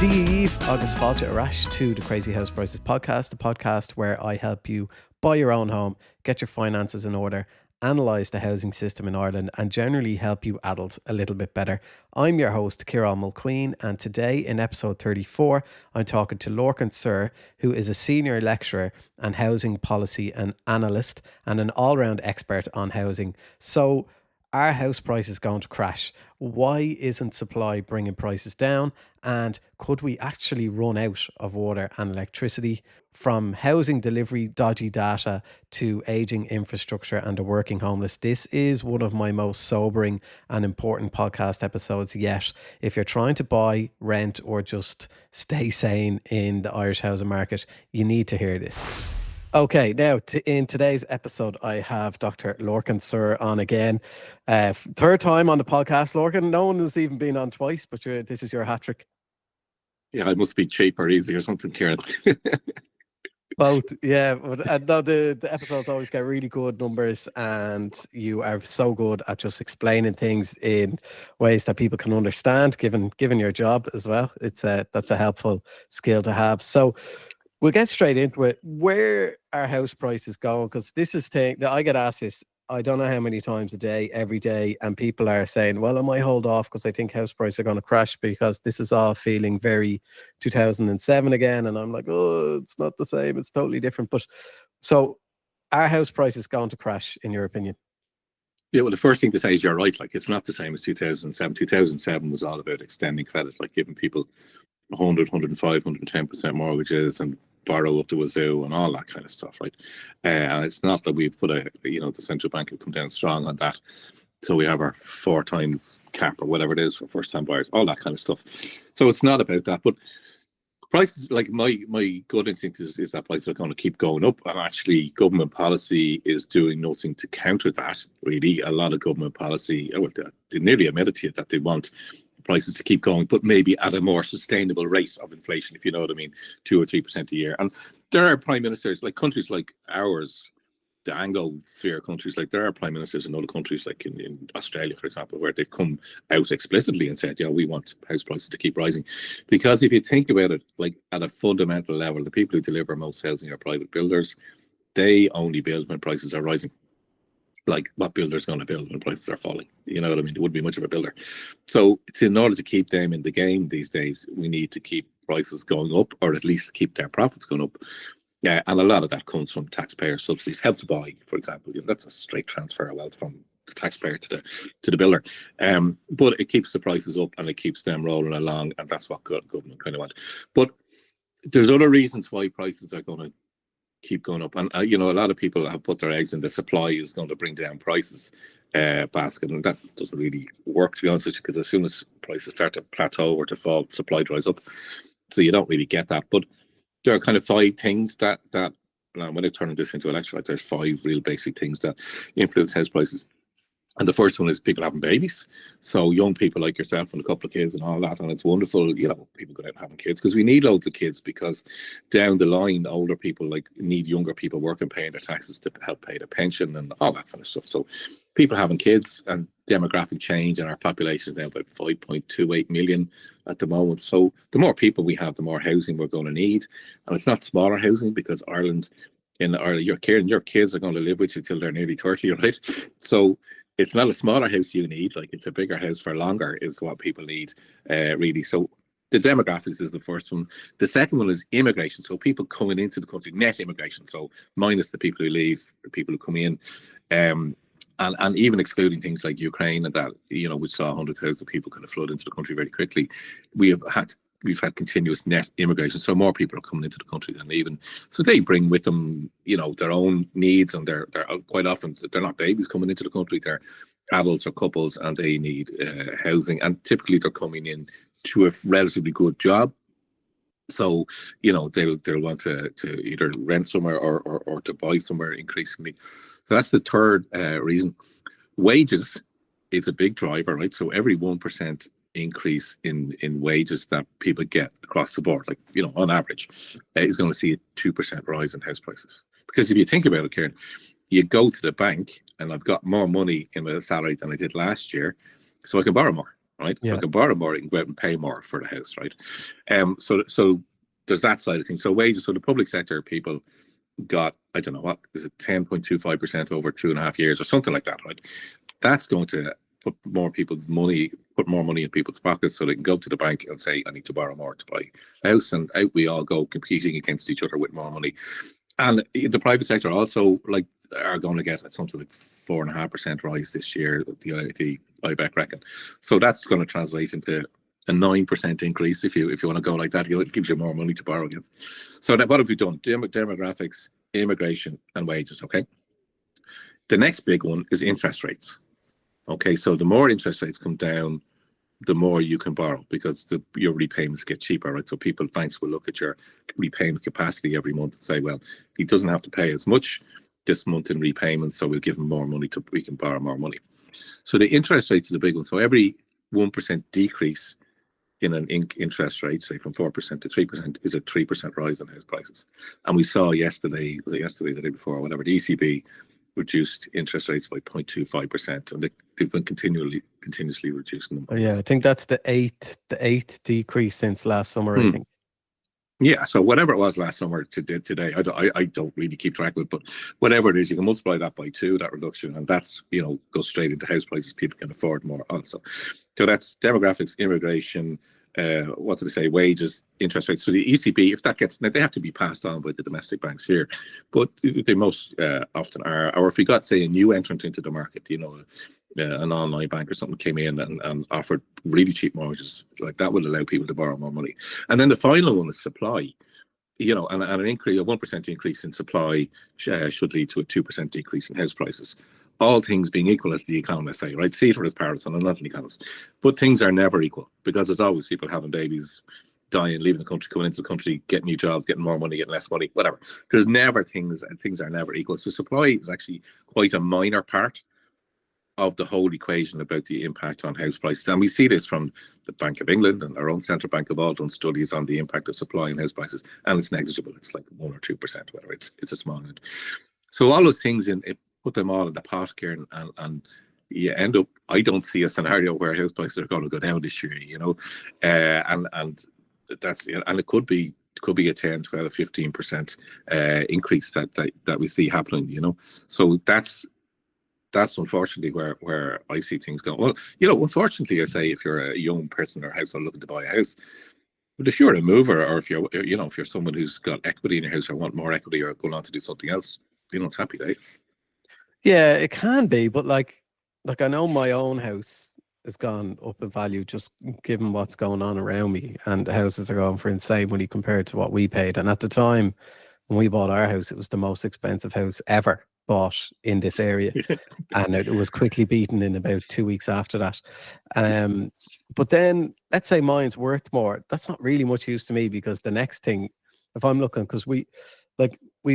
Riamh agus fáilte arás to the Crazy House Prices podcast, the podcast where I help you buy your own home, get your finances in order, analyse the housing system in Ireland, and generally help you adults a little bit better. I'm your host, Ciarán Mulqueen, and today in episode 34, I'm talking to Lorcan Sirr, who is a senior lecturer and housing policy and analyst and an all-round expert on housing. So, are house prices going to crash? Why isn't supply bringing prices down? And could we actually run out of water and electricity? From housing delivery dodgy data to ageing infrastructure and the working homeless, this is one of my most sobering and important podcast episodes yet. If you're trying to buy, rent, or just stay sane in the Irish housing market, you need to hear this. Okay, now in today's episode, I have Dr. Lorcan Sirr on again. Third time on the podcast, Lorcan. No one has even been on twice, but this is your hat trick. Yeah, it must be cheap or easy or something, Kieran. Both, yeah. But no, the episodes always get really good numbers, and you are so good at just explaining things in ways that people can understand, given your job as well. That's a helpful skill to have. So we'll get straight into it. Where are house prices going? Because this is thing that I get asked this, I don't know how many times a day, every day, and people are saying, well, I might hold off because I think house prices are going to crash because this is all feeling very 2007 again. And I'm like, oh, it's not the same. It's totally different. But so are house prices going to crash, in your opinion? Yeah, well, the first thing to say is you're right. Like, it's not the same as 2007. 2007 was all about extending credit, like giving people 100, 105, 110% mortgages and borrow up to wazoo and all that kind of stuff, right? And it's not that we've put the central bank have come down strong on that. So we have our 4 times cap or whatever it is for first time buyers, all that kind of stuff. So it's not about that. But prices, like my gut instinct is that prices are going to keep going up. And actually government policy is doing nothing to counter that, really. A lot of government policy, well, they nearly admitted to you that they want prices to keep going, but maybe at a more sustainable rate of inflation, if you know what I mean, 2 or 3% a year. And there are prime ministers, like countries like ours, the Anglo-sphere countries, like there are prime ministers in other countries, like in Australia, for example, where they've come out explicitly and said, yeah, we want house prices to keep rising. Because if you think about it, like at a fundamental level, the people who deliver most housing are private builders. They only build when prices are rising. Like, what builder's going to build when prices are falling? You know what I mean? It wouldn't be much of a builder. So in order to keep them in the game these days, we need to keep prices going up, or at least keep their profits going up. Yeah, and a lot of that comes from taxpayer subsidies. Help to Buy, for example, that's a straight transfer of wealth from the taxpayer to the builder. But it keeps the prices up and it keeps them rolling along, and that's what government kind of want. But there's other reasons why prices are going to keep going up, and a lot of people have put their eggs in the supply is going to bring down prices basket, and that doesn't really work, to be honest with you, because as soon as prices start to plateau or to fall, supply dries up, so you don't really get that. But there are kind of 5 things that when I turn this into a lecture, like, there's 5 real basic things that influence house prices. And the first one is people having babies. So young people like yourself and a couple of kids and all that. And it's wonderful, people going out and having kids, because we need loads of kids, because down the line, older people need younger people working, paying their taxes to help pay their pension and all that kind of stuff. So people having kids and demographic change, and our population is now about 5.28 million at the moment. So the more people we have, the more housing we're going to need. And it's not smaller housing, because in Ireland, your kids are going to live with you till they're nearly 30, right? So it's not a smaller house you need, like it's a bigger house for longer is what people need, really. So the demographics is the first one. The second one is immigration. So people coming into the country, net immigration. So minus the people who leave, the people who come in, and even excluding things like Ukraine and that, which saw 100,000 people kind of flood into the country very quickly. We've had continuous net immigration, so more people are coming into the country than leaving. So they bring with them, their own needs, and they're quite often, they're not babies coming into the country, they're adults or couples, and they need housing, and typically they're coming in to a relatively good job. So they'll want to either rent somewhere or to buy somewhere increasingly. So that's the third reason. Wages is a big driver, right? So every 1% increase in wages that people get across the board, on average, is going to see a 2% rise in house prices. Because if you think about it, Kieran, you go to the bank and I've got more money in my salary than I did last year, so I can borrow more. right? If I Yeah. can borrow more, I can go out and pay more for the house, right? So there's that side of things. So wages, so the public sector people got, I don't know, what is it, 10.25% over 2.5 years or something like that, right? That's going to put more money in people's pockets, so they can go to the bank and say, I need to borrow more to buy a house, and out we all go competing against each other with more money. And the private sector also are going to get something like 4.5% rise this year, the IBEC reckon. So that's going to translate into a 9% increase if you want to go like that. It gives you more money to borrow against. So what have we done? Demographics, immigration, and wages. Okay. The next big one is interest rates. Okay, so the more interest rates come down, the more you can borrow, because your repayments get cheaper, right? So banks will look at your repayment capacity every month and say, well, he doesn't have to pay as much this month in repayments, so we'll give him more money we can borrow more money. So the interest rates is a big one. So every 1% decrease in an interest rate, say from 4% to 3%, is a 3% rise in house prices. And we saw yesterday, the day before, whatever, the ECB reduced interest rates by 0.25%, and they've been continuously reducing them. Oh, yeah, I think that's the eighth decrease since last summer. I think. Yeah, so whatever it was last summer to today, I don't really keep track of it, but whatever it is, you can multiply that by 2, that reduction, and that's, goes straight into house prices. People can afford more also. So that's demographics, immigration, wages, interest rates. So the ECB, if that gets, now they have to be passed on by the domestic banks here, but they most often are. Or if we got, say, a new entrant into the market, an online bank or something came in and offered really cheap mortgages, like that would allow people to borrow more money. And then the final one is supply. And an increase, a 1% increase in supply should lead to a 2% decrease in house prices. All things being equal, as the economists say, right? Ceteris as Paris, and I'm not an economist. But things are never equal, because there's always people having babies, dying, leaving the country, coming into the country, getting new jobs, getting more money, getting less money, whatever. There's never things are never equal. So supply is actually quite a minor part of the whole equation about the impact on house prices. And we see this from the Bank of England, and our own central bank have all done studies on the impact of supply on house prices, and it's negligible. It's like 1 or 2%, whatever. It's a small amount. So all those things put them all in the pot, Kieran, and you end up, I don't see a scenario where house prices are going to go down this year, and that's, and it could be a 10, 12, 15% increase that we see happening, So that's unfortunately where I see things going. Well, unfortunately, I say, if you're a young person or household looking to buy a house, but if you're a mover, or if you're someone who's got equity in your house or want more equity or going on to do something else, it's happy day. Yeah, it can be, but like I know my own house has gone up in value just given what's going on around me, and the houses are going for insane money compared to what we paid. And at the time when we bought our house, it was the most expensive house ever bought in this area, and it was quickly beaten in about 2 weeks after that. But then let's say mine's worth more. That's not really much use to me, because the next thing, if I'm looking, because we've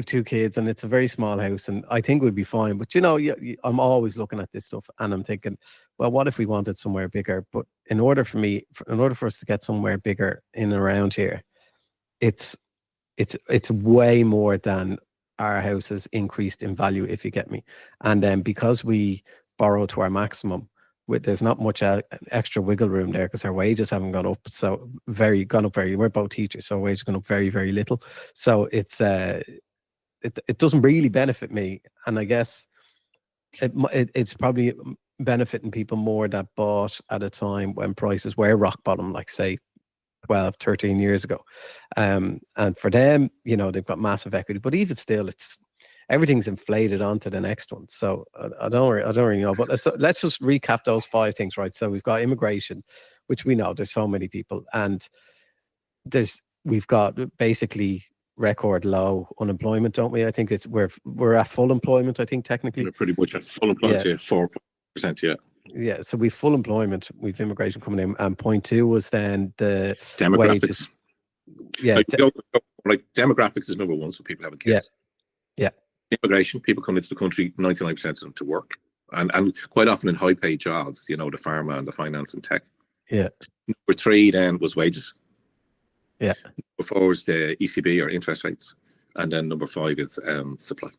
2 kids and it's a very small house, and I think we'd be fine. But I'm always looking at this stuff and I'm thinking, well, what if we wanted somewhere bigger? But in order for us to get somewhere bigger in and around here, it's way more than our house has increased in value, if you get me. And then because we borrow to our maximum, there's not much extra wiggle room there, because our wages haven't gone up we're both teachers, so wages gone up very, very little. So it's it doesn't really benefit me, and I guess it's probably benefiting people more that bought at a time when prices were rock bottom, like say 12, 13 years ago. And for them, they've got massive equity, but even still, everything's inflated onto the next one. So I don't really know, but let's just recap those 5 things, right? So we've got immigration, which we know there's so many people, and we've got basically record low unemployment, don't we? I think we're at full employment, I think, technically. We're pretty much at full employment, 4%, yeah. Yeah, so we've full employment, we've immigration coming in, and point 2 was then the demographics. Wages. Yeah, demographics is number 1, so people having kids. Yeah. Immigration, people come into the country, 99% of them to work, and quite often in high-paid jobs, the pharma and the finance and tech. Yeah. Number 3 then was wages. Yeah. Number 4 was the ECB or interest rates, and then number 5 is supply.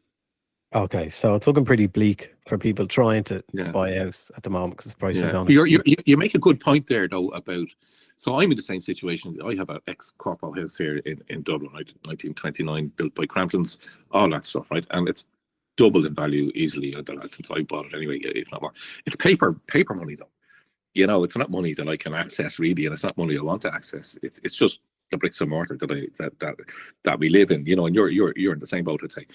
Okay, so it's looking pretty bleak for people trying to Yeah. buy a house at the moment because the prices have Yeah, gone up. you make a good point there though about. So I'm in the same situation. I have an ex corpo house here in Dublin, right, 1929, built by Cramptons, all that stuff, right, and it's doubled in value easily since I bought it anyway, if not more. It's paper money though. It's not money that I can access really, and it's not money I want to access. It's just the bricks and mortar that we live in, and you're in the same boat, I'd say.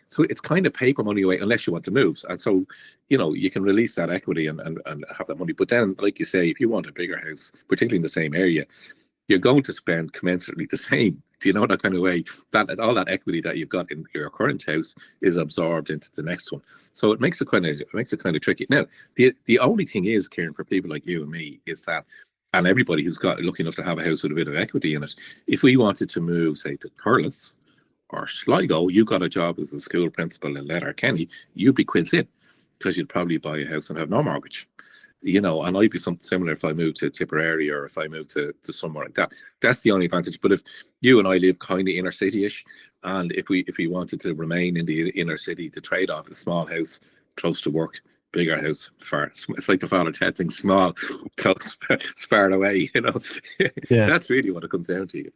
So it's kind of paper money away unless you want to move. And so, you can release that equity and have that money. But then, like you say, if you want a bigger house, particularly in the same area, you're going to spend commensurately the same. Do you know that kind of way? That all that equity that you've got in your current house is absorbed into the next one. So it makes it kind of tricky. Now, the only thing is, Kieran, for people like you and me, is that, and everybody who's got lucky enough to have a house with a bit of equity in it, if we wanted to move, say, to Thurles or Sligo, you got a job as a school principal in Letterkenny, you'd be quits in because you'd probably buy a house and have no mortgage. And I'd be something similar if I moved to Tipperary or if I moved to somewhere like that. That's the only advantage. But if you and I live kind of inner city-ish, and if we wanted to remain in the inner city, to trade off a small house close to work, bigger house far. It's like the Father Ted thing, small, close, far away. Yeah. That's really what it comes down to.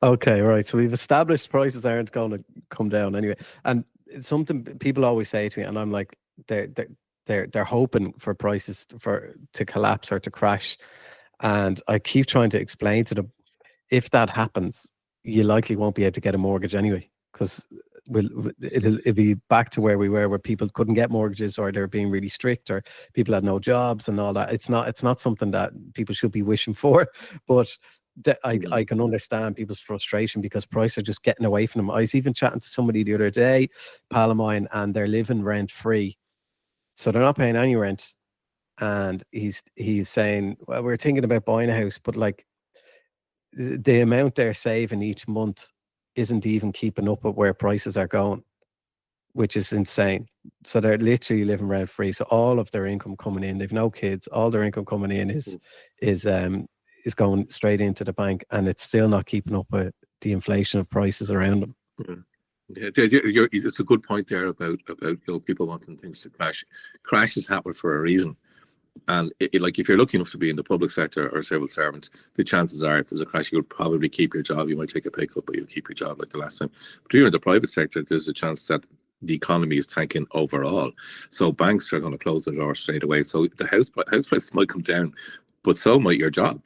Okay, right. So we've established prices aren't going to come down anyway. And it's something people always say to me, and I'm like, they're hoping for prices to collapse or to crash. And I keep trying to explain to them, if that happens, you likely won't be able to get a mortgage anyway, because it'll be back to where we were, where people couldn't get mortgages, or they're being really strict, or people had no jobs and all that. It's not something that people should be wishing for, but I can understand people's frustration because prices are just getting away from them. I was even chatting to somebody the other day, pal of mine, and they're living rent free, so they're not paying any rent. And he's saying, well, we're thinking about buying a house, but like the amount they're saving each month isn't even keeping up with where prices are going, which is insane. So they're literally living rent free. So all of their income coming in, they've no kids, all their income coming in is going straight into the bank, and it's still not keeping up with the inflation of prices around them. Yeah, it's a good point there about people wanting things to crash. Crashes happen for a reason. And like, if you're lucky enough to be in the public sector or civil servant, the chances are, if there's a crash, you'll probably keep your job. You might take a pay cut, but you'll keep your job like the last time. But if you're in the private sector, there's a chance that the economy is tanking overall. So banks are going to close the door straight away. So the house prices might come down, but so might your job.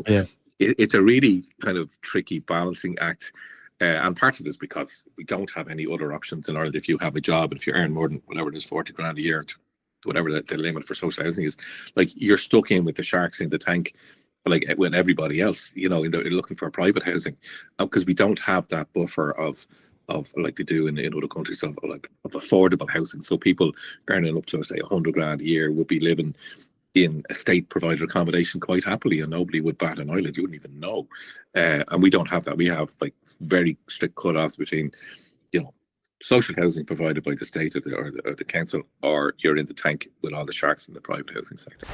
Yeah. It's a really kind of tricky balancing act. And part of it is because we don't have any other options in Ireland. If you have a job, and if you earn more than whatever it is, 40 grand a year, whatever the limit for social housing is, like, you're stuck in with the sharks in the tank, like when everybody else, looking for private housing, because we don't have that buffer of like they do in other countries, of affordable housing. So people earning up to, say, 100 grand a year would be living in a state provided accommodation quite happily, and nobody would bat an eyelid. You wouldn't even know. And we don't have that. We have like very strict cutoffs between, social housing provided by the state or the council, or you're in the tank with all the sharks in the private housing sector.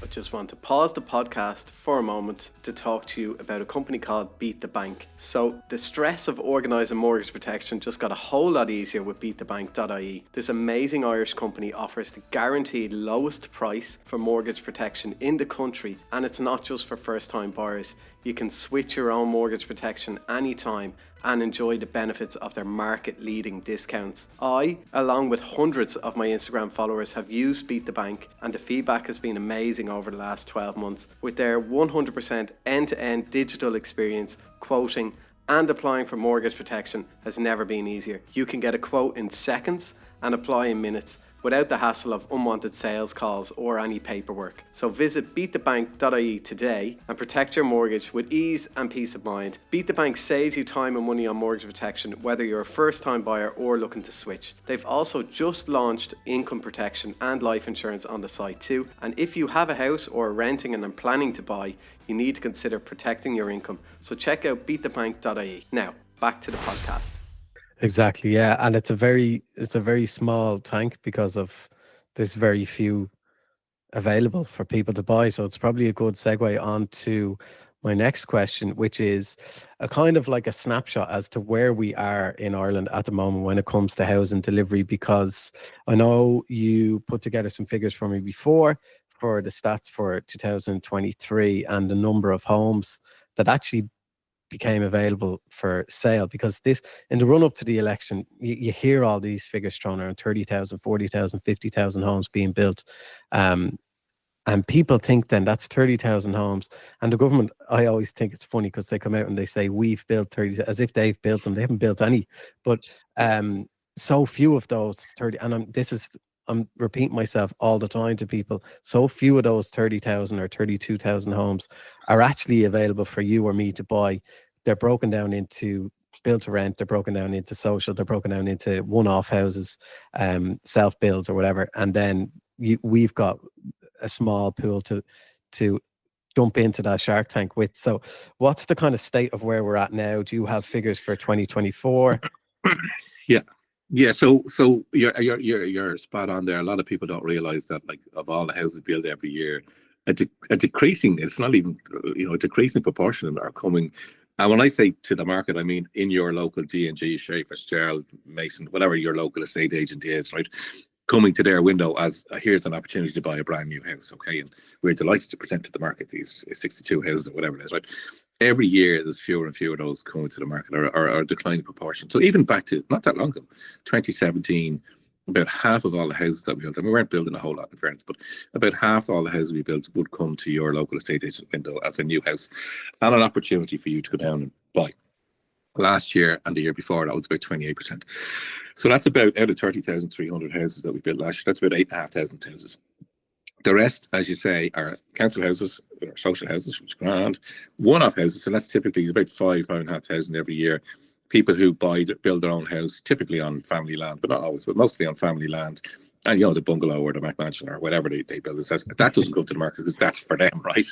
I just want to pause the podcast for a moment to talk to you about a company called Beat the Bank. So the stress of organising mortgage protection just got a whole lot easier with beatthebank.ie. This amazing Irish company offers the guaranteed lowest price for mortgage protection in the country, and it's not just for first-time buyers. You can switch your own mortgage protection anytime and enjoy the benefits of their market-leading discounts. I, along with hundreds of my Instagram followers, have used Beat the Bank, and the feedback has been amazing over the last 12 months. With their 100% end-to-end digital experience, quoting and applying for mortgage protection has never been easier. You can get a quote in seconds and apply in minutes, without the hassle of unwanted sales calls or any paperwork. So visit beatthebank.ie today and protect your mortgage with ease and peace of mind. Beat the Bank saves you time and money on mortgage protection, whether you're a first-time buyer or looking to switch. They've also just launched income protection and life insurance on the site too. And if you have a house or are renting and are planning to buy, you need to consider protecting your income. So check out beatthebank.ie. Now, back to the podcast. Exactly, yeah, and it's a very small tank because of there's very few available for people to buy. So it's probably a good segue on to my next question, which is a kind of like a snapshot as to where we are in Ireland at the moment when it comes to housing delivery, because I know you put together some figures for me before for the stats for 2023 and the number of homes that actually became available for sale. Because this, in the run up to the election, you hear all these figures thrown around: 30,000, 40,000, 50,000 homes being built. Um, and people think then that's 30,000 homes. And the government, I always think it's funny because they come out and they say, we've built 30, as if they've built them. They haven't built any. But so few of those 30, and I'm repeating myself all the time to people, so few of those 30,000 or 32,000 homes are actually available for you or me to buy. They're broken down into build to rent, they're broken down into social, they're broken down into one-off houses, self-builds or whatever. And then we've got a small pool to jump into that Shark Tank with. So what's the kind of state of where we're at now? Do you have figures for 2024? Yeah. Yeah, so you're spot on there. A lot of people don't realize that, like, of all the houses built every year, a decreasing, it's not even, a decreasing proportion are coming. And when I say to the market, I mean in your local D&G, Schaefer, Fitzgerald, Mason, whatever your local estate agent is, right? Coming to their window as here's an opportunity to buy a brand new house, okay? And we're delighted to present to the market these 62 houses or whatever it is, right? Every year there's fewer and fewer of those coming to the market, or declining proportion. So even back to not that long ago, 2017, about half of all the houses that we built, and we weren't building a whole lot in fairness, but about half all the houses we built would come to your local estate agent window as a new house and an opportunity for you to go down and buy. Last year and the year before, that was about 28%. So that's about, out of 30,300 houses that we built last year, that's about 8,500 houses. The rest, as you say, are council houses, or social houses, which is grand. One-off houses, and that's typically about 5,500 every year. People who build their own house, typically on family land, but not always, but mostly on family land. And, the bungalow or the McMansion or whatever they build. That doesn't go to the market because that's for them, right?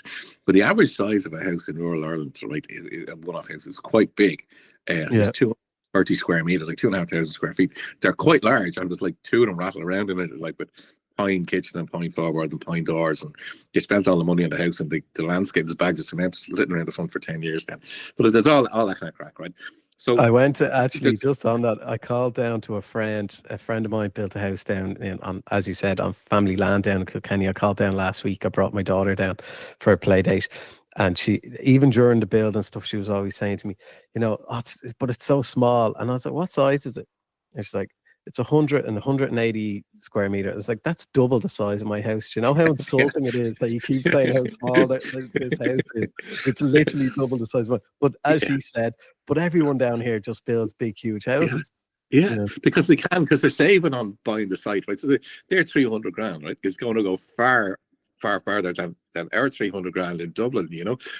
But the average size of a house in rural Ireland, right, a one-off house, is quite big. It's 230 square meters, like 2,500 square feet. They're quite large, and there's like two of them rattle around in it, like with pine kitchen and pine floorboards and pine doors, and they spent all the money on the house, and the landscape is bags of cement sitting around the front for 10 years then. But there's all that kind of crack, right? So I went to, actually, just on that, I called down to a friend of mine built a house down on, as you said, on family land down in Kilkenny. I called down last week. I brought my daughter down for a play date, and she, even during the build and stuff, she was always saying to me, but it's so small. And I was like, what size is it? And she's like, it's 100 and 180 square meters. It's like, that's double the size of my house. Do you know how insulting it is that you keep saying how small this house is? It's literally double the size of mine. But as she said, but everyone down here just builds big, huge houses. Yeah, because they can, because they're saving on buying the site, right? So they're 300 grand, right? It's going to go far farther than our 300 grand in Dublin,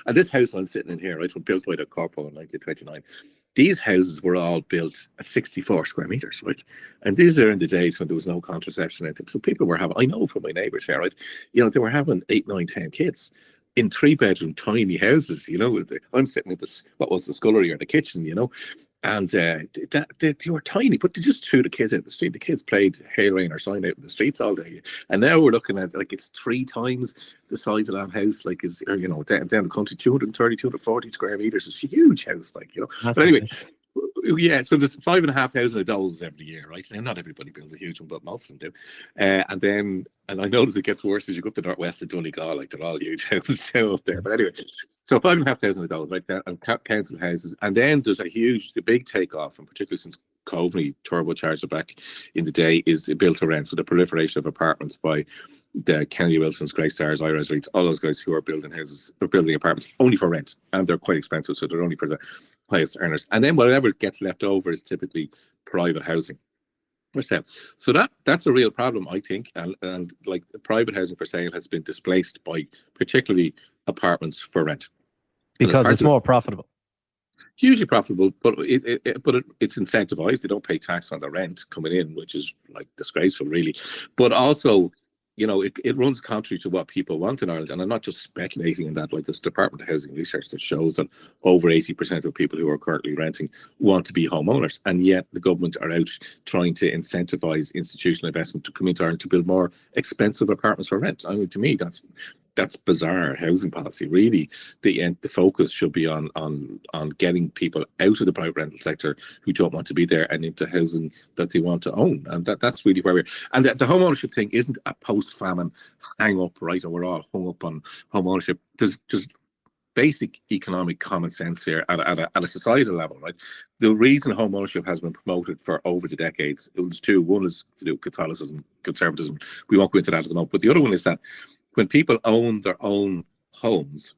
And this house I'm sitting in here, right, was built by the Corpo in 1929. These houses were all built at 64 square meters, right? And these are in the days when there was no contraception or anything. So people were having, I know from my neighbours here, right? They were having 8, 9, 10 kids in 3-bedroom tiny houses. I'm sitting in this, what was the scullery or the kitchen, and they were tiny, but they just threw the kids out the street. The kids played hail, rain, or shine out in the streets all day. And now we're looking at, like, it's 3 times the size of that house, like, down the country, 230, 240 square meters. It's a huge house, like, But anyway, yeah, so there's 5,500 of those every year, right? Now, not everybody builds a huge one, but most of them do. And I notice it gets worse as you go up the northwest of Donegal, like, they're all huge houses too up there. But anyway, so 5,500 of those, right, and council houses. And then there's the big takeoff, and particularly since COVID turbocharged it back in the day, is the build to rent. So the proliferation of apartments by the Kennedy Wilsons, Grey Stars, Irish REITs, all those guys who are building houses, or building apartments only for rent, and they're quite expensive, so they're only for the highest earners. And then whatever gets left over is typically private housing for sale. So that's a real problem, I think. And like, private housing for sale has been displaced by particularly apartments for rent, because it's more profitable. Hugely profitable, but it's incentivized. They don't pay tax on the rent coming in, which is, like, disgraceful, really. But also, it runs contrary to what people want in Ireland. And I'm not just speculating in that. Like, this Department of Housing Research that shows that over 80% of people who are currently renting want to be homeowners, and yet the government are out trying to incentivize institutional investment to come into Ireland to build more expensive apartments for rent. I mean, to me, that's bizarre housing policy. Really, the focus should be on getting people out of the private rental sector who don't want to be there and into housing that they want to own. And that's really where we're. And the home ownership thing isn't a post-famine hang up, right? Or we're all hung up on home ownership. There's just basic economic common sense here at a societal level, right? The reason home ownership has been promoted for over the decades, it was two. One is to do with Catholicism, conservatism. We won't go into that at the moment. But the other one is that when people own their own homes,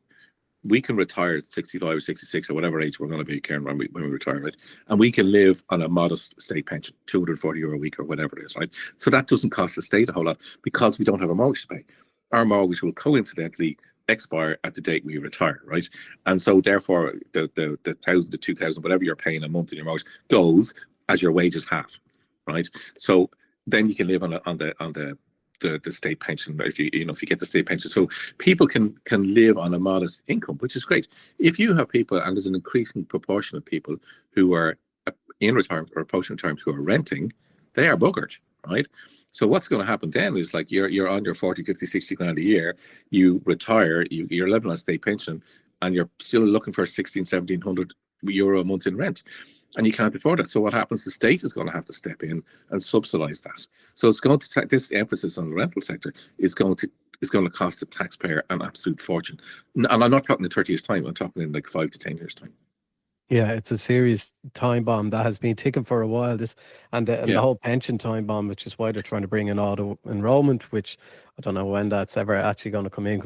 we can retire at 65 or 66 or whatever age we're going to be, Karen, when we retire, right? And we can live on a modest state pension, €240 a week or whatever it is, right? So that doesn't cost the state a whole lot because we don't have a mortgage to pay. Our mortgage will coincidentally expire at the date we retire, right? And so therefore the 1,000 to 2,000, whatever you're paying a month in your mortgage, goes as your wages half, right? So then you can live on the state pension if you get the state pension. So people can live on a modest income, which is great. If you have people, and there's an increasing proportion of people who are in retirement or approaching retirement who are renting, they are buggered, right? So what's going to happen then is like you're on your 40, 50, 60 grand a year, you retire, you're living on a state pension, and you're still looking for 16, 1700 euro a month in rent. And you can't afford it. So what happens? The state is going to have to step in and subsidise that. So it's going to this emphasis on the rental sector is going to cost the taxpayer an absolute fortune. And I'm not talking in 30 years' time. I'm talking in like 5 to 10 years' time. Yeah, it's a serious time bomb that has been ticking for a while. And the whole pension time bomb, which is why they're trying to bring in auto enrollment, which I don't know when that's ever actually going to come in.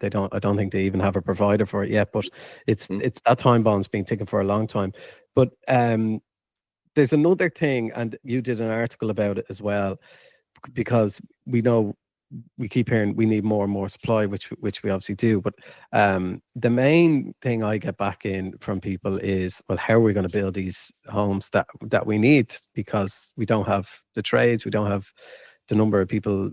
I don't think they even have a provider for it yet. But it's that time bomb's been ticking for a long time. But there's another thing, and you did an article about it as well, because we keep hearing we need more and more supply, which we obviously do. But the main thing I get back in from people is, well, how are we going to build these homes that we need? Because we don't have the trades, we don't have the number of people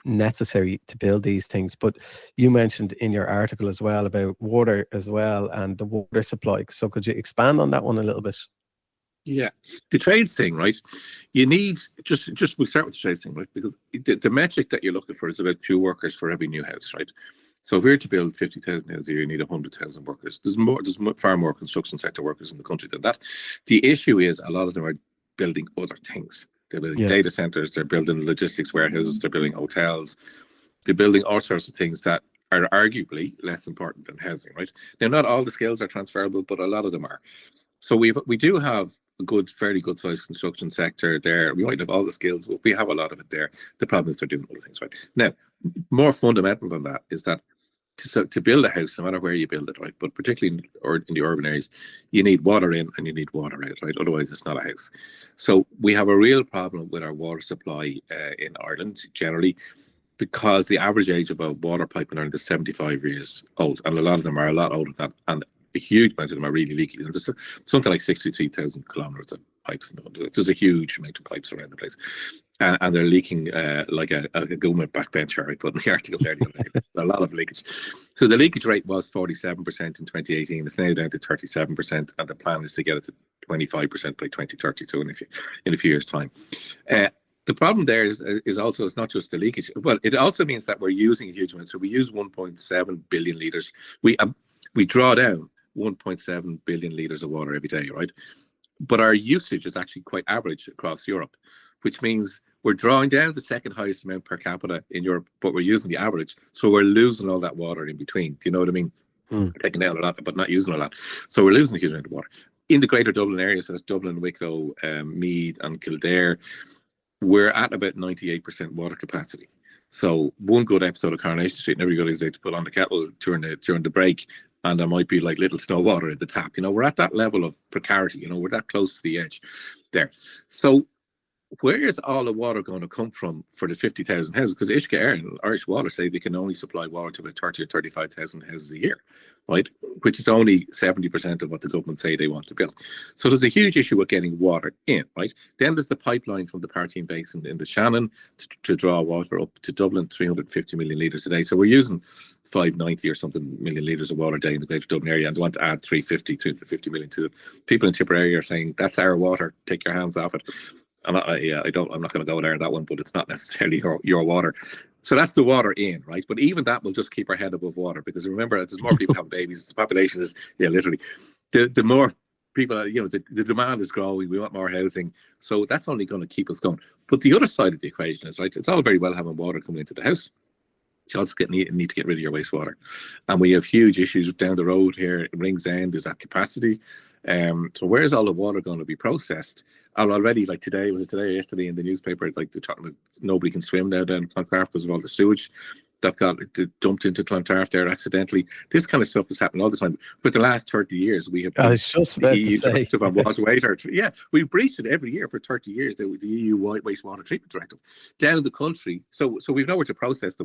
necessary to build these things. But you mentioned in your article as well about water as well and the water supply. So could you expand on that one a little bit? Yeah, the trades thing, right? You need just we'll start with the trades thing, right? Because the metric that you're looking for is about 2 workers for every new house, right? So if we're to build 50,000 houses a year, you need 100,000 workers. There's far more construction sector workers in the country than that. The issue is a lot of them are building other things. They're building data centers, they're building logistics warehouses, they're building hotels, they're building all sorts of things that are arguably less important than housing, right? Now, not all the skills are transferable, but a lot of them are. So we do have a fairly good sized construction sector there. We might have all the skills, but we have a lot of it there. The problem is they're doing other things, right? Now, more fundamental than that is that to build a house, no matter where you build it, right, but particularly in the urban areas, you need water in and you need water out, right? Otherwise, it's not a house. So we have a real problem with our water supply in Ireland generally, because the average age of a water pipe in Ireland is 75 years old, and a lot of them are a lot older than that. And a huge amount of them are really leaky. There's something like 63,000 kilometres of pipes. There's a huge amount of pipes around the place. And they're leaking like a government backbencher. I put in the article there the other day. A lot of leakage. So the leakage rate was 47% in 2018. It's now down to 37%. And the plan is to get it to 25% by 2030. So in a few years' time. The problem there is also, it's not just the leakage. Well, it also means that we're using a huge amount. So we use 1.7 billion litres. We draw down 1.7 billion litres of water every day, right? But our usage is actually quite average across Europe, which means we're drawing down the second highest amount per capita in Europe, but we're using the average. So we're losing all that water in between. Do you know what I mean? We're taking down a lot, but not using a lot. So we're losing a huge amount of water. In the greater Dublin area, so that's Dublin, Wicklow, Meath and Kildare, we're at about 98% water capacity. So one good episode of Coronation Street, and everybody's there to put on the kettle during the break, and there might be like little snow water at the tap. We're at that level of precarity. We're that close to the edge there. So where is all the water going to come from for the 50,000 houses? Because Ishka Air and Irish Water say they can only supply water to about 30 or 35,000 houses a year, right? Which is only 70% of what the government say they want to build. So there's a huge issue with getting water in, right? Then there's the pipeline from the Partine Basin in the Shannon to draw water up to Dublin, 350 million litres a day. So we're using 590 or something million litres of water a day in the greater Dublin area, and they want to add 350 million to it. People in Tipperary are saying, that's our water, take your hands off it. I'm not going to go there on that one, but it's not necessarily your water. So that's the water in, right? But even that will just keep our head above water, because remember, as more people have babies, the population is, literally, the more people, the demand is growing. We want more housing. So that's only going to keep us going. But the other side of the equation is, right, it's all very well having water coming into the house. You also need to get rid of your wastewater. And we have huge issues down the road here. Ringsend is at capacity. So where's all the water going to be processed? And already, like today, was it today or yesterday in the newspaper, like they're talking about nobody can swim now down in Clontarf because of all the sewage that got dumped into Clontarf there accidentally. This kind of stuff is happening all the time. For the last 30 years, we have I was just the about to EU say. directive on wastewater. Yeah, we've breached it every year for 30 years, the EU wastewater treatment directive. Down the country, so we've nowhere to process the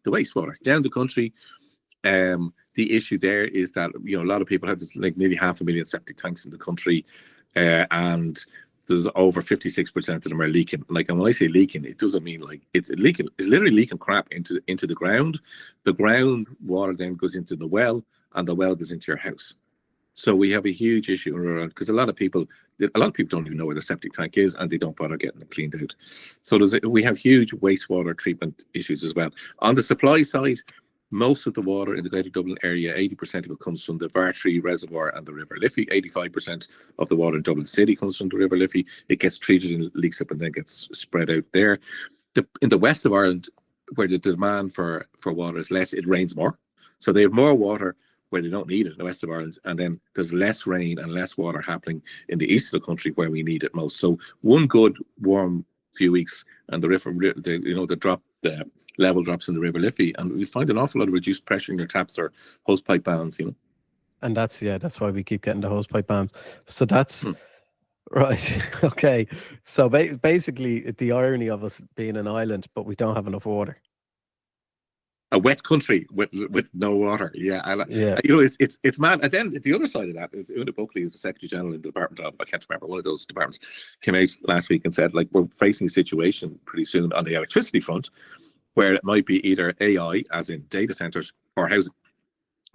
wastewater. Down the country, the issue there is that, a lot of people have like maybe 500,000 septic tanks in the country, and there's over 56% of them are leaking. Like, and when I say leaking, it doesn't mean like it's leaking. It's literally leaking crap into the ground. The ground water then goes into the well, and the well goes into your house. So we have a huge issue around, because a lot of people don't even know where the septic tank is, and they don't bother getting it cleaned out. So we have huge wastewater treatment issues as well. On the supply side, most of the water in the Greater Dublin area, 80% of it comes from the Vartree Reservoir and the River Liffey. 85% of the water in Dublin City comes from the River Liffey. It gets treated and leaks up and then gets spread out there. In the west of Ireland, where the demand for water is less, it rains more. So they have more water where they don't need it in the west of Ireland, and then there's less rain and less water happening in the east of the country where we need it most. So one good warm few weeks, and the level drops in the River Liffey, and we find an awful lot of reduced pressure in your taps or hosepipe bans. And that's why we keep getting the hosepipe bans. So that's right. Okay. So basically, the irony of us being an island, but we don't have enough water. A wet country with no water. Yeah, Yeah. It's mad. And then the other side of that is Una Buckley, who's the Secretary General in the Department of, I can't remember, one of those departments, came out last week and said, like, we're facing a situation pretty soon on the electricity front where it might be either AI, as in data centers, or housing.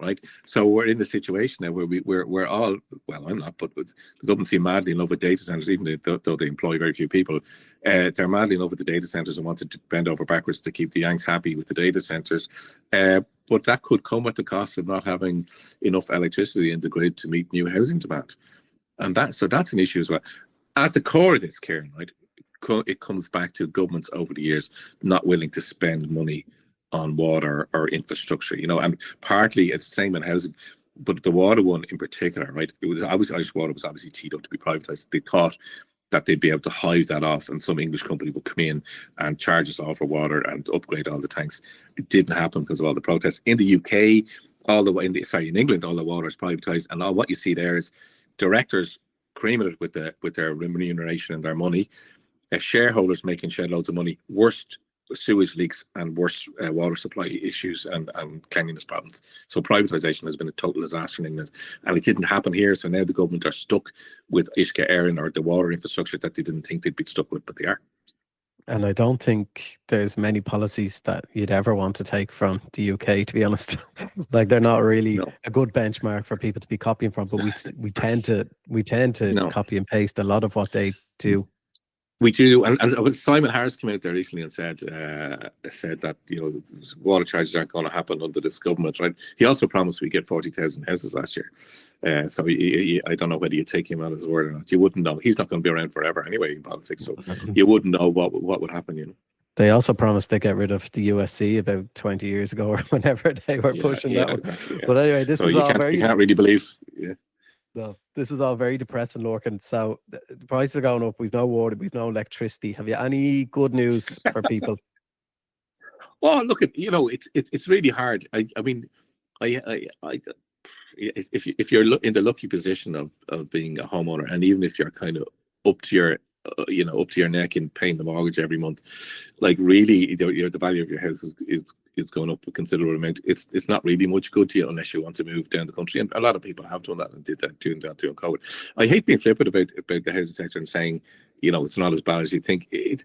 Right, so we're in the situation now where we're all, well, I'm not, but the government seem madly in love with data centers, even though they employ very few people. They're madly in love with the data centers and wanted to bend over backwards to keep the Yanks happy with the data centers. But that could come at the cost of not having enough electricity in the grid to meet new housing demand, and that's an issue as well. At the core of this, Kieran, right, it comes back to governments over the years not willing to spend money on water or infrastructure, and partly it's the same in housing, but the water one in particular, right? It was obviously, Irish Water was obviously teed up to be privatised. They thought that they'd be able to hive that off, and some English company would come in and charge us all for water and upgrade all the tanks. It didn't happen because of all the protests in the UK. All the way in England, all the water is privatised, and all what you see there is directors creaming it with their remuneration and their money, shareholders making shed loads of money, worst sewage leaks and worse water supply issues and cleanliness problems. So privatisation has been a total disaster in England, and it didn't happen here. So now the government are stuck with Ishka Erin, or the water infrastructure that they didn't think they'd be stuck with, but they are. And I don't think there's many policies that you'd ever want to take from the UK, to be honest. Like, they're not really a good benchmark for people to be copying from, but we tend to copy and paste a lot of what they do. We do, and Simon Harris came out there recently and said that water charges aren't going to happen under this government. Right? He also promised we get 40,000 houses last year. So I don't know whether you take him on his word or not. You wouldn't know. He's not going to be around forever anyway in politics, so you wouldn't know what would happen. They also promised to get rid of the USC about 20 years ago or whenever they were pushing that one. Exactly, yeah. But anyway, this is all very. You can't really believe. Yeah. No, this is all very depressing, Lorcan. So the prices are going up. We've no water. We've no electricity. Have you any good news for people? Well, look, it's really hard. I mean, if you're in the lucky position of being a homeowner, and even if you're kind of up to your neck in paying the mortgage every month, like, really, the value of your house is going up a considerable amount. It's not really much good to you unless you want to move down the country, and a lot of people have done that and did that during COVID. I hate being flippant about the housing sector and saying it's not as bad as you think. It's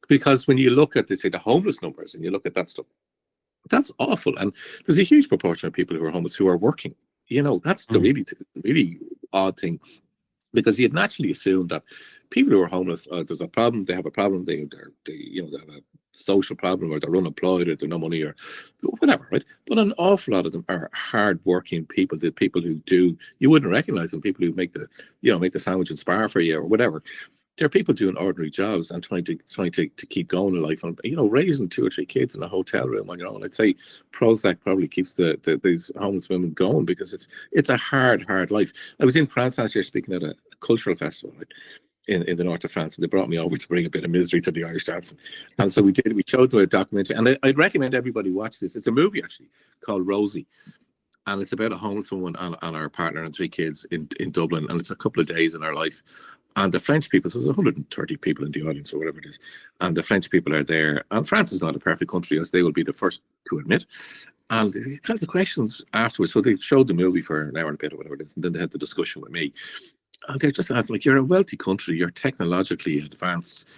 because when you look at the homeless numbers and you look at that stuff, that's awful, and there's a huge proportion of people who are homeless who are working. That's the really odd thing. Because you'd naturally assume that people who are homeless, there's a problem, they have a problem, they have social problem, or they're unemployed, or they're no money, or whatever, right? But an awful lot of them are hard-working people, the people who do, you wouldn't recognize them, people who make the, make the sandwich and spar for you or whatever. There are people doing ordinary jobs and trying to keep going in life. And raising 2 or 3 kids in a hotel room on your own, I'd say Prozac probably keeps these homeless women going, because it's a hard life. I was in France last year speaking at a cultural festival, right, in the north of France, and they brought me over to bring a bit of misery to the Irish dance. And so we showed them a documentary, and I'd recommend everybody watch this. It's a movie actually called Rosie, and it's about a homeless woman and her partner and 3 kids in Dublin, and it's a couple of days in her life. And the French people, so there's 130 people in the audience or whatever it is, and the French people are there. And France is not a perfect country, as they will be the first to admit. And they had the questions afterwards. So they showed the movie for an hour and a bit or whatever it is, and then they had the discussion with me. And they're just asking, like, you're a wealthy country, you're technologically advanced.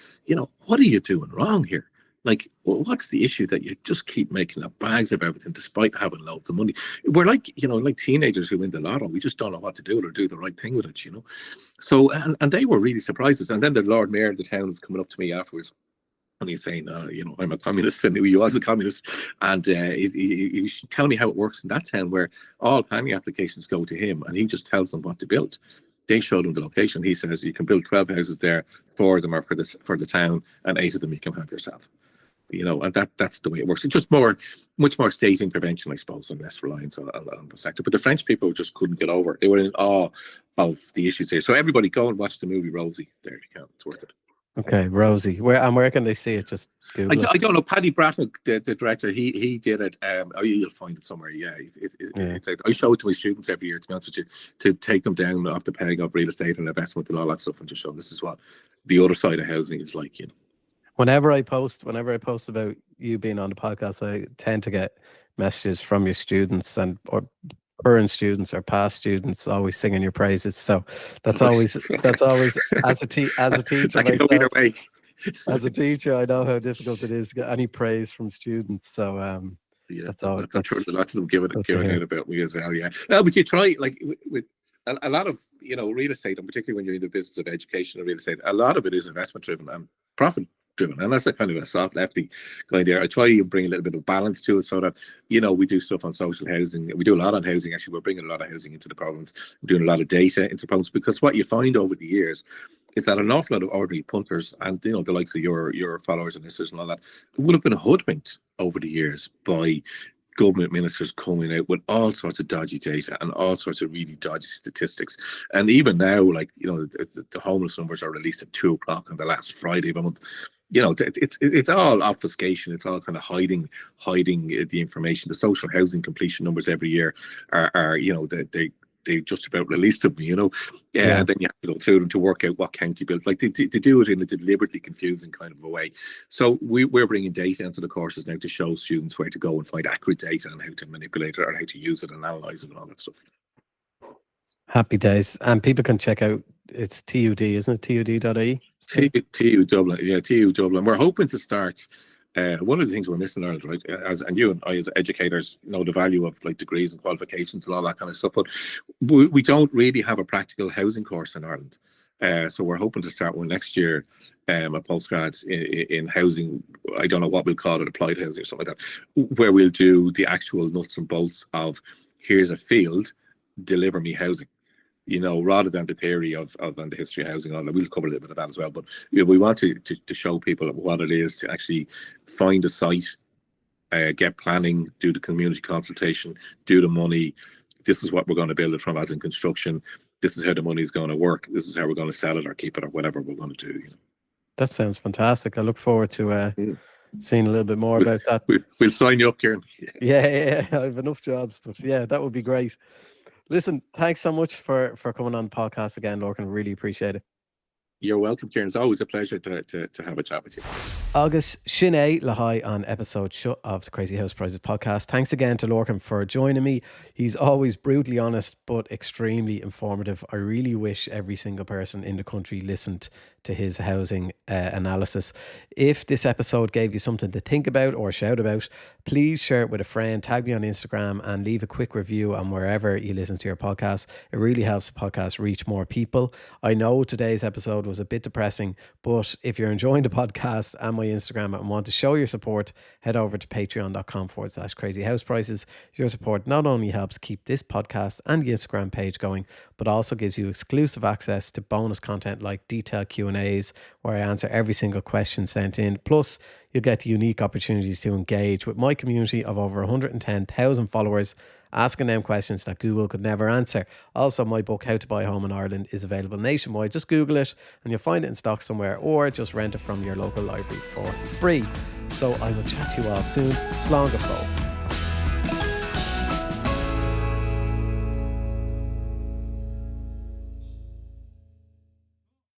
What are you doing wrong here? Like, what's the issue that you just keep making up bags of everything despite having loads of money? We're like, like teenagers who win the lotto. We just don't know what to do or do the right thing with it, So, and they were really surprised. And then the Lord Mayor of the town was coming up to me afterwards, and he's saying, I'm a communist, and he was a communist. And he was telling me how it works in that town, where all planning applications go to him, and he just tells them what to build. They showed him the location. He says you can build 12 houses there. 4 of them are for the town, and 8 of them you can have yourself. And that's the way it works. It's just much more state intervention, I suppose, and less reliance on the sector. But the French people just couldn't get over it. They were in awe of the issues here. So everybody go and watch the movie Rosie. There you go. It's worth it. Okay, Rosie. Where can they see it? Just Google I don't know. Paddy Bratton, the director, he did it. You'll find it somewhere. Yeah, it's I show it to my students every year, to be honest with you, to take them down off the peg of real estate and investment and all that stuff, and just show them this is what the other side of housing is like. Whenever I post about you being on the podcast, I tend to get messages from your students or current students or past students always singing your praises. So that's always as a teacher myself. As a teacher, I know how difficult it is to get any praise from students. So that's all. I'm sure there's lots of them giving out about me as well. Yeah, no, but you try, like, with a lot of real estate, and particularly when you're in the business of education and real estate, a lot of it is investment driven and profit driven, and that's a kind of a soft lefty kind there. I try to bring a little bit of balance to it, so that we do stuff on social housing. We do a lot on housing. Actually, we're bringing a lot of housing into the province. We're doing a lot of data into the province, because what you find over the years is that an awful lot of ordinary punters and the likes of your followers and listeners and all that would have been hoodwinked over the years by government ministers coming out with all sorts of dodgy data and all sorts of really dodgy statistics. And even now, like, the homeless numbers are released at 2:00 on the last Friday of a month. It's all obfuscation. It's all kind of hiding the information. The social housing completion numbers every year are they just about released them, Yeah. And then you have to go through them to work out what county builds. Like, they do it in a deliberately confusing kind of a way. So we're bringing data into the courses now to show students where to go and find accurate data and how to manipulate it, or how to use it and analyze it and all that stuff. Happy days. And people can check out, it's TUD, isn't it? TUD.ie? TU Dublin. Yeah, TU Dublin. We're hoping to start. One of the things we're missing in Ireland, right, and you and I as educators know the value of, like, degrees and qualifications and all that kind of stuff, but we don't really have a practical housing course in Ireland. So we're hoping to start one next year, a postgrad in housing. I don't know what we'll call it, applied housing or something like that, where we'll do the actual nuts and bolts of, here's a field, deliver me housing. Rather than the theory of and the history of housing, all that. We'll cover a little bit of that as well. But we want to show people what it is to actually find a site, get planning, do the community consultation, do the money. This is what we're going to build it from, as in construction. This is how the money is going to work. This is how we're going to sell it or keep it or whatever we're going to do. That sounds fantastic. I look forward to seeing a little bit more about that. We'll sign you up, Kieran. Yeah, I have enough jobs, but yeah, that would be great. Listen, thanks so much for coming on the podcast again, Lorcan. Really appreciate it. You're welcome, Kieran. It's always a pleasure to have a chat with you. Agus Sinné Lahai on episode shut of the Crazy House Prizes podcast. Thanks again to Lorcan for joining me. He's always brutally honest but extremely informative. I really wish every single person in the country listened to his housing analysis. If this episode gave you something to think about or shout about, please share it with a friend, tag me on Instagram, and leave a quick review on wherever you listen to your podcast. It really helps the podcast reach more people. I know today's episode was a bit depressing. But if you're enjoying the podcast and my Instagram and want to show your support, head over to patreon.com/crazy house prices. Your support not only helps keep this podcast and the Instagram page going, but also gives you exclusive access to bonus content like detailed Q&As where I answer every single question sent in. Plus, you'll get the unique opportunities to engage with my community of over 110,000 followers, asking them questions that Google could never answer. Also, my book, How to Buy a Home in Ireland, is available nationwide. Just Google it and you'll find it in stock somewhere, or just rent it from your local library for free. So I will chat to you all soon. Slán go fóill.